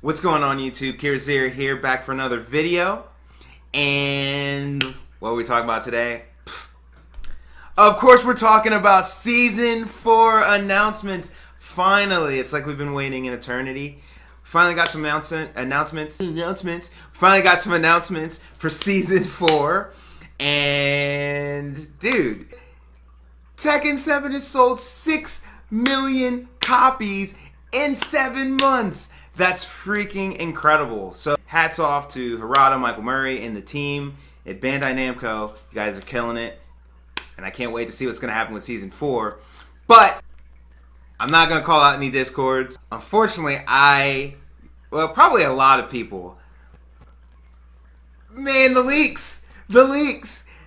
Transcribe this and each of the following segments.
What's going on YouTube? Kirazir here, back for another video. And what are we talking about today? Of course we're talking about Season 4 announcements. Finally, it's like we've been waiting an eternity. Finally got some announcements. Finally got some announcements for Season 4. And dude, Tekken 7 has sold 6 million copies in 7 months. That's freaking incredible. So hats off to Harada, Michael Murray, and the team at Bandai Namco. You guys are killing it. And I can't wait to see what's going to happen with Season 4. But I'm not going to call out any discords. Unfortunately, probably a lot of people. Man, the leaks.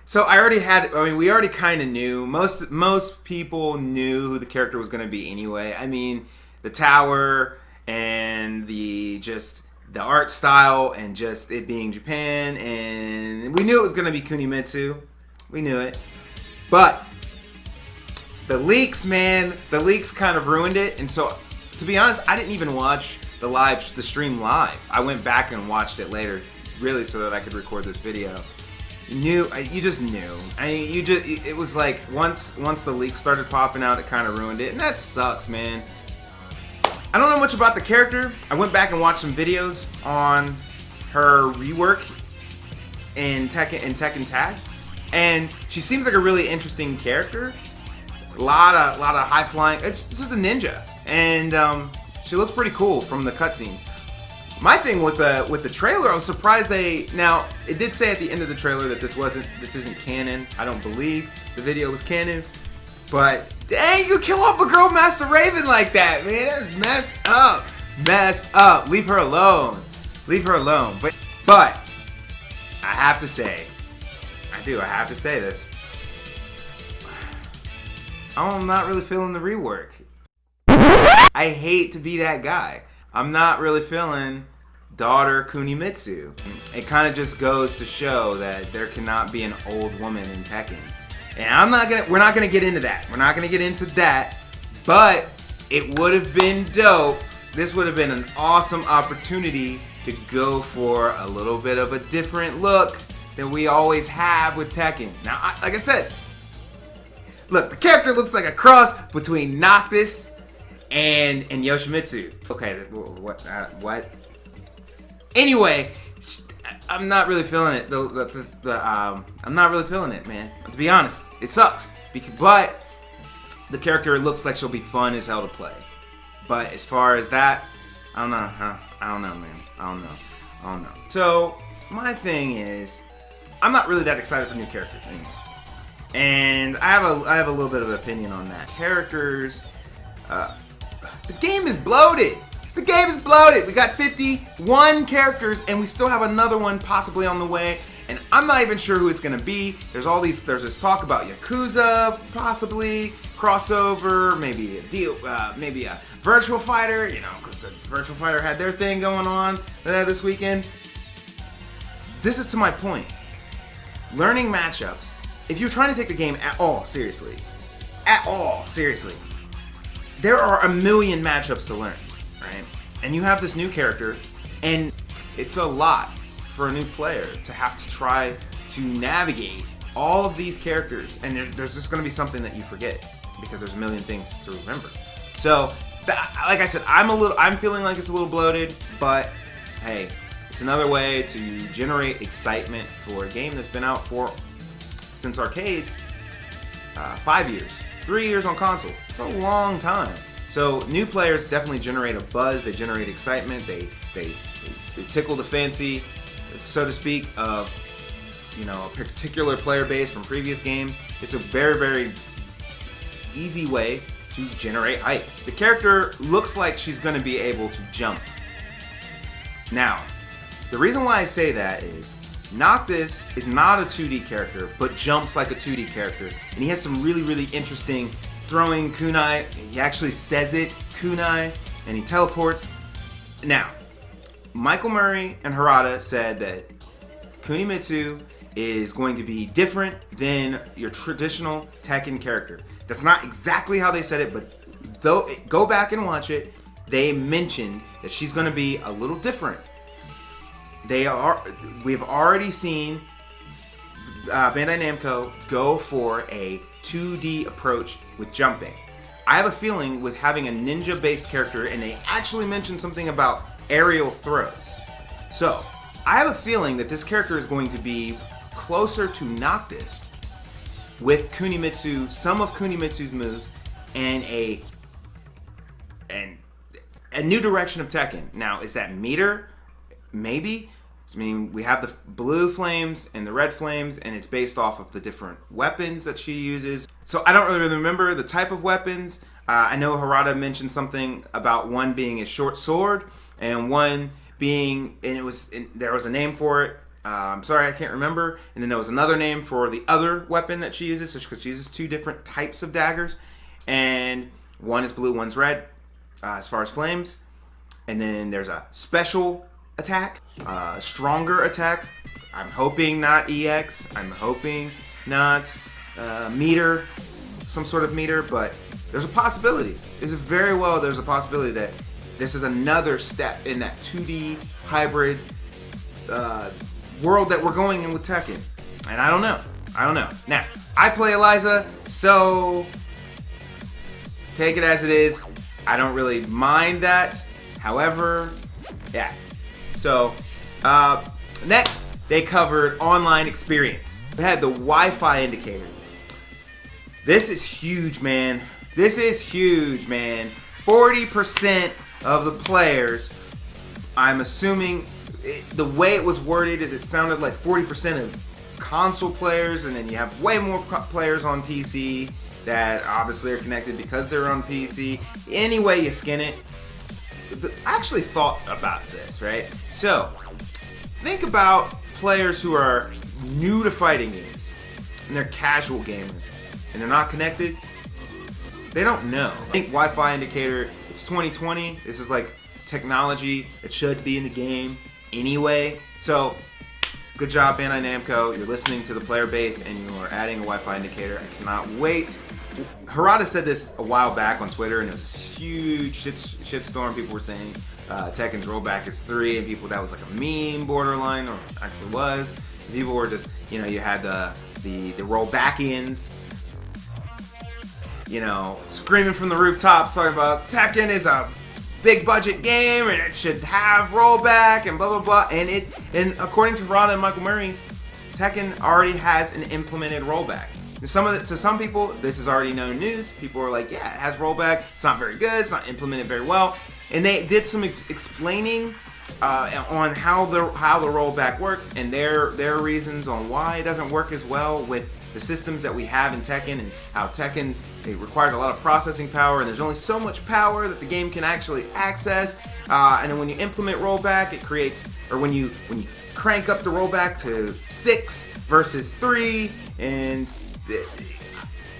So we already kind of knew. Most people knew who the character was going to be anyway. I mean, the tower and the art style and just it being Japan, and we knew it was going to be Kunimitsu. We knew it. But the leaks, man, the leaks kind of ruined it. And so, to be honest, I didn't even watch the stream live. I went back and watched it later, really, so that I could record this video. You just knew. It was like once the leaks started popping out, it kind of ruined it, and that sucks, man. I don't know much about the character. I went back and watched some videos on her rework in Tekken Tag, and she seems like a really interesting character. A lot of high flying. It's just a ninja, and she looks pretty cool from the cutscenes. My thing with the trailer, I was surprised now it did say at the end of the trailer that this isn't canon. I don't believe the video was canon, but dang, you kill off a girl Master Raven like that, man. That's messed up. Leave her alone. But I have to say this. I'm not really feeling the rework. I hate to be that guy. I'm not really feeling daughter Kunimitsu. It kind of just goes to show that there cannot be an old woman in Tekken. And we're not gonna get into that. We're not gonna get into that, but it would have been dope. This would have been an awesome opportunity to go for a little bit of a different look than we always have with Tekken. Now, like I said, look, the character looks like a cross between Noctis and Yoshimitsu. Okay, what? Anyway, I'm not really feeling it. I'm not really feeling it, man. To be honest, it sucks. But the character looks like she'll be fun as hell to play. But as far as that, I don't know. I don't know, man. I don't know. So my thing is, I'm not really that excited for new characters anymore. And I have a little bit of an opinion on that. Characters. The game is bloated. We got 51 characters, and we still have another one possibly on the way. And I'm not even sure who it's gonna be. There's this talk about Yakuza, possibly crossover, maybe a Virtual Fighter. You know, because the Virtual Fighter had their thing going on this weekend. This is to my point. Learning matchups. If you're trying to take the game at all seriously, there are a million matchups to learn, right? And you have this new character, and it's a lot for a new player to have to try to navigate all of these characters, and there's just going to be something that you forget because there's a million things to remember. So, like I said, I'm feeling like it's a little bloated, but hey, it's another way to generate excitement for a game that's been out since arcades, 5 years. 3 years on console. It's a long time. So new players definitely generate a buzz. They generate excitement. They tickle the fancy, so to speak, of a particular player base from previous games. It's a very, very easy way to generate hype. The character looks like she's going to be able to jump. Now, the reason why I say that is Noctis is not a 2D character, but jumps like a 2D character. And he has some really, really interesting throwing kunai. He actually says it, kunai, and he teleports. Now, Michael Murray and Harada said that Kunimitsu is going to be different than your traditional Tekken character. That's not exactly how they said it, but go back and watch it. they mentioned that she's going to be a little different. We've already seen Bandai Namco go for a 2D approach with jumping. I have a feeling with having a ninja-based character, and they actually mentioned something about aerial throws. So, I have a feeling that this character is going to be closer to Noctis with Kunimitsu, some of Kunimitsu's moves, and a new direction of Tekken. Now, is that meter? Maybe. I mean, we have the blue flames and the red flames, and it's based off of the different weapons that she uses. So I don't really remember the type of weapons. I know Harada mentioned something about one being a short sword, and one being, there was a name for it. I'm sorry, I can't remember. And then there was another name for the other weapon that she uses, because she uses two different types of daggers. And one is blue, one's red, as far as flames. And then there's a special attack, stronger attack. I'm hoping not EX. I'm hoping not meter, some sort of meter, but there's a possibility. There's a possibility that this is another step in that 2D hybrid world that we're going in with Tekken. And I don't know. Now, I play Eliza, so take it as it is. I don't really mind that. However, yeah. So, next, they covered online experience. They had the Wi-Fi indicator. This is huge, man. 40% of the players, I'm assuming, the way it was worded is it sounded like 40% of console players, and then you have way more players on PC that obviously are connected because they're on PC. Any way you skin it. I actually thought about this, right? So, think about players who are new to fighting games, and they're casual gamers, and they're not connected. They don't know. I think Wi-Fi indicator, it's 2020. This is like technology that should be in the game anyway. So, good job, Bandai Namco. You're listening to the player base, and you are adding a Wi-Fi indicator. I cannot wait. Harada said this a while back on Twitter, and it was this huge shitstorm. People were saying Tekken's rollback is 3, and that was like a meme borderline, or actually was. And people were just, you had the rollbackians, screaming from the rooftops, talking about Tekken is a big budget game and it should have rollback and blah blah blah. And according to Harada and Michael Murray, Tekken already has an implemented rollback. To some people, this is already known news. People are like, yeah, it has rollback. It's not very good. It's not implemented very well. And they did some explaining on how the rollback works and their reasons on why it doesn't work as well with the systems that we have in Tekken, and how Tekken, it requires a lot of processing power, and there's only so much power that the game can actually access. And then when you implement rollback, it creates, or when you crank up the rollback to 6 versus 3, and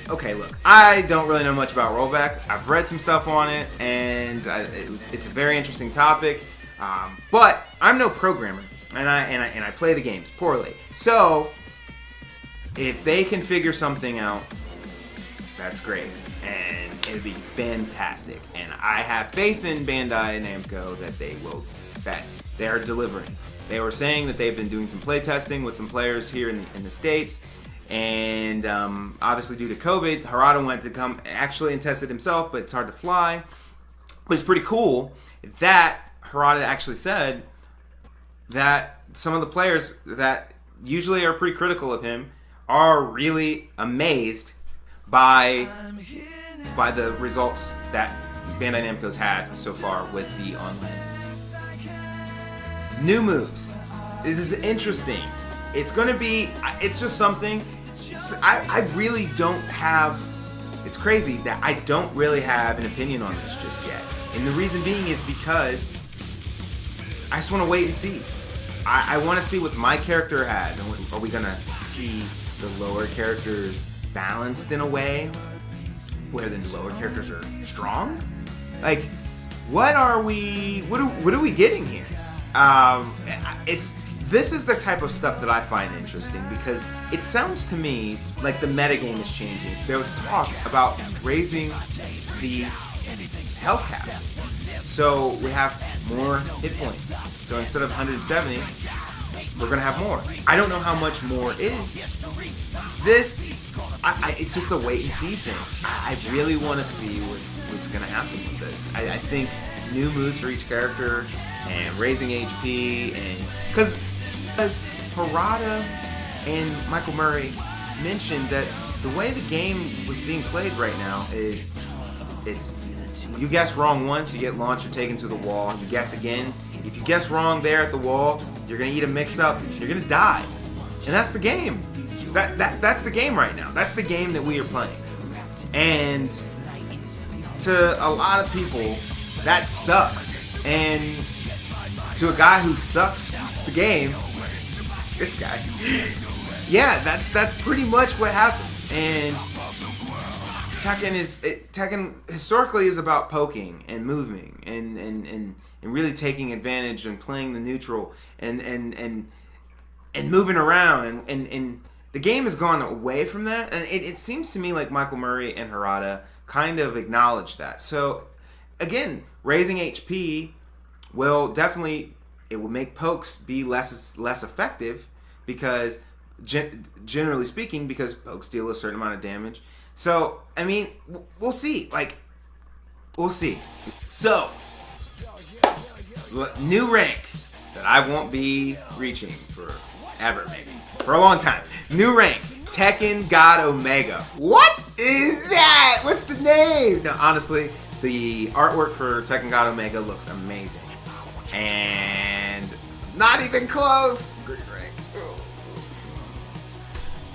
okay, look, I don't really know much about rollback. I've read some stuff on it, and it's a very interesting topic. But I'm no programmer, and I play the games poorly. So if they can figure something out, that's great, and it'd be fantastic. And I have faith in Bandai Namco that they are delivering. They were saying that they've been doing some play testing with some players here in the States. And obviously due to COVID, Harada went to come actually and tested himself, but it's hard to fly. But it's pretty cool that Harada actually said that some of the players that usually are pretty critical of him are really amazed by the results that Bandai Namco's had so far with the online. New moves. This is interesting. It's just something. I really don't have, it's crazy that I don't really have an opinion on this just yet. And the reason being is because I just want to wait and see. I want to see what my character has. And are we going to see the lower characters balanced in a way where the lower characters are strong? Like, what are we getting here? This is the type of stuff that I find interesting, because it sounds to me like the metagame is changing. There was talk about raising the health cap. So we have more hit points. So instead of 170, we're gonna have more. I don't know how much more is. This, it's just a wait and see thing. I really want to see what's gonna happen with this. I think new moves for each character and raising HP, and because Harada and Michael Murray mentioned that the way the game was being played right now is it's you guess wrong once, you get launched or taken to the wall. You guess again. If you guess wrong there at the wall, you're gonna eat a mix-up. You're gonna die, and that's the game. That's the game right now. That's the game that we are playing. And to a lot of people, that sucks. And to a guy who sucks the game, this guy, yeah, that's pretty much what happened. And Tekken historically is about poking and moving and really taking advantage and playing the neutral and moving around and the game has gone away from that, and it seems to me like Michael Murray and Harada kind of acknowledge that. So again, raising HP will definitely, it will make pokes be less effective because generally speaking, because pokes deal a certain amount of damage. So I mean, we'll see. Like, we'll see. So new rank that I won't be reaching for ever, maybe for a long time. New rank, Tekken God Omega. What is that? What's the name? No, honestly, the artwork for Tekken God Omega looks amazing, and not even close. Great rank.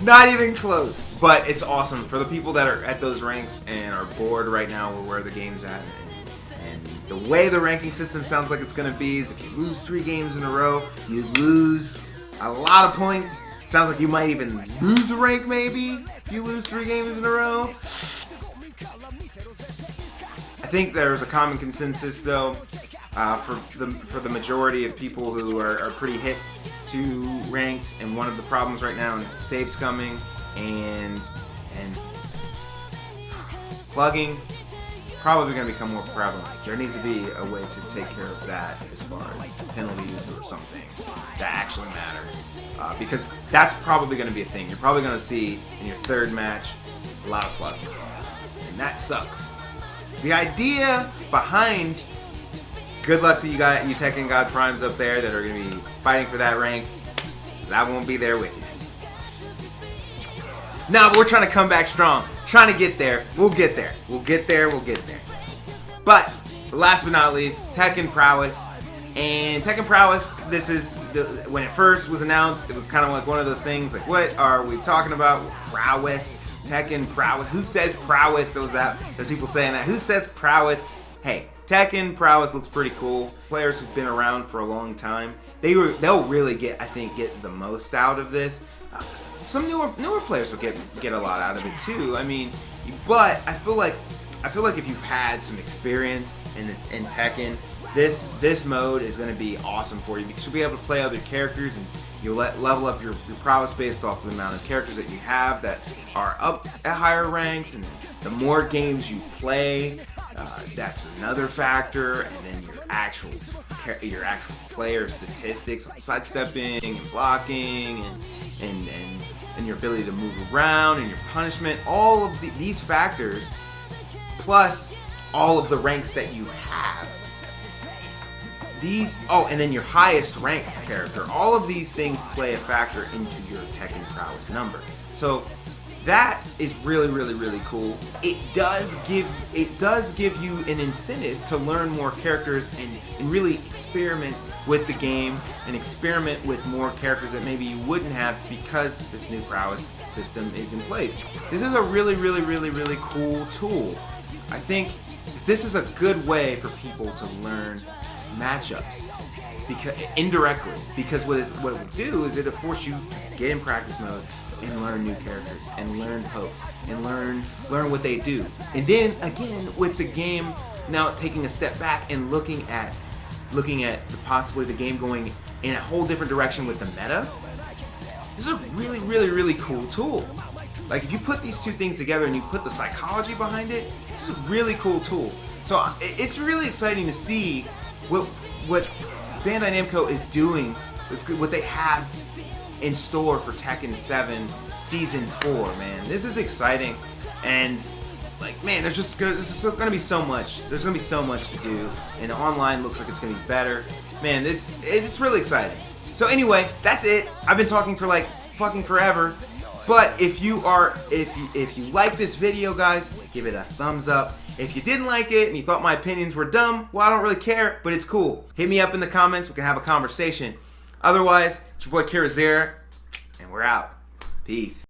Not even close. But it's awesome for the people that are at those ranks and are bored right now with where the game's at. And the way the ranking system sounds like it's going to be is if you lose 3 games in a row, you lose a lot of points. Sounds like you might even lose a rank maybe if you lose 3 games in a row. I think there's a common consensus though for the majority of people who are pretty hit to ranked, and one of the problems right now is save scumming and plugging. Probably going to become more prevalent. There needs to be a way to take care of that as far as penalties or something that actually matter. Because that's probably going to be a thing. You're probably going to see in your 3rd match a lot of plugging. And that sucks. The idea behind, good luck to you guys, you Tekken God Primes up there that are going to be fighting for that rank. I won't be there with you. No, but we're trying to come back strong. Trying to get there. We'll get there. We'll get there. We'll get there. But last but not least, Tekken Prowess. And Tekken Prowess, this is when it first was announced, it was kind of like one of those things like, what are we talking about? Prowess, Tekken Prowess. Who says prowess? There's people saying that. Who says prowess? Hey, Tekken Prowess looks pretty cool. Players who've been around for a long time, they'll really get the most out of this. Some newer players will get a lot out of it too. I mean, but I feel like if you've had some experience in Tekken, this mode is going to be awesome for you because you'll be able to play other characters and you'll level up your prowess based off the amount of characters that you have that are up at higher ranks, and the more games you play, that's another factor, and then your actual player statistics, sidestepping and blocking and your ability to move around and your punishment, all of these factors, plus all of the ranks that you have. And then your highest ranked character. All of these things play a factor into your Tekken Prowess number. So that is really, really, really cool. It does give you an incentive to learn more characters and really experiment with the game and experiment with more characters that maybe you wouldn't have because this new prowess system is in place. This is a really, really, really, really cool tool. I think this is a good way for people to learn matchups indirectly, because what it will do is it'll force you to get in practice mode and learn new characters and learn pokes and learn what they do. And then again, with the game now taking a step back and looking at possibly the game going in a whole different direction with the meta, this is a really, really, really cool tool. Like, if you put these two things together and you put the psychology behind it, this is a really cool tool. So it's really exciting to see what Bandai Namco is doing, what they have in store for Tekken 7 Season 4, man. This is exciting, and like, man, there's gonna be so much. There's gonna be so much to do, and the online looks like it's gonna be better. Man, it's really exciting. So anyway, that's it. I've been talking for like fucking forever. But if you like this video, guys, give it a thumbs up. If you didn't like it and you thought my opinions were dumb, well, I don't really care, but it's cool. Hit me up in the comments. We can have a conversation. Otherwise, it's your boy Kirazera, and we're out. Peace.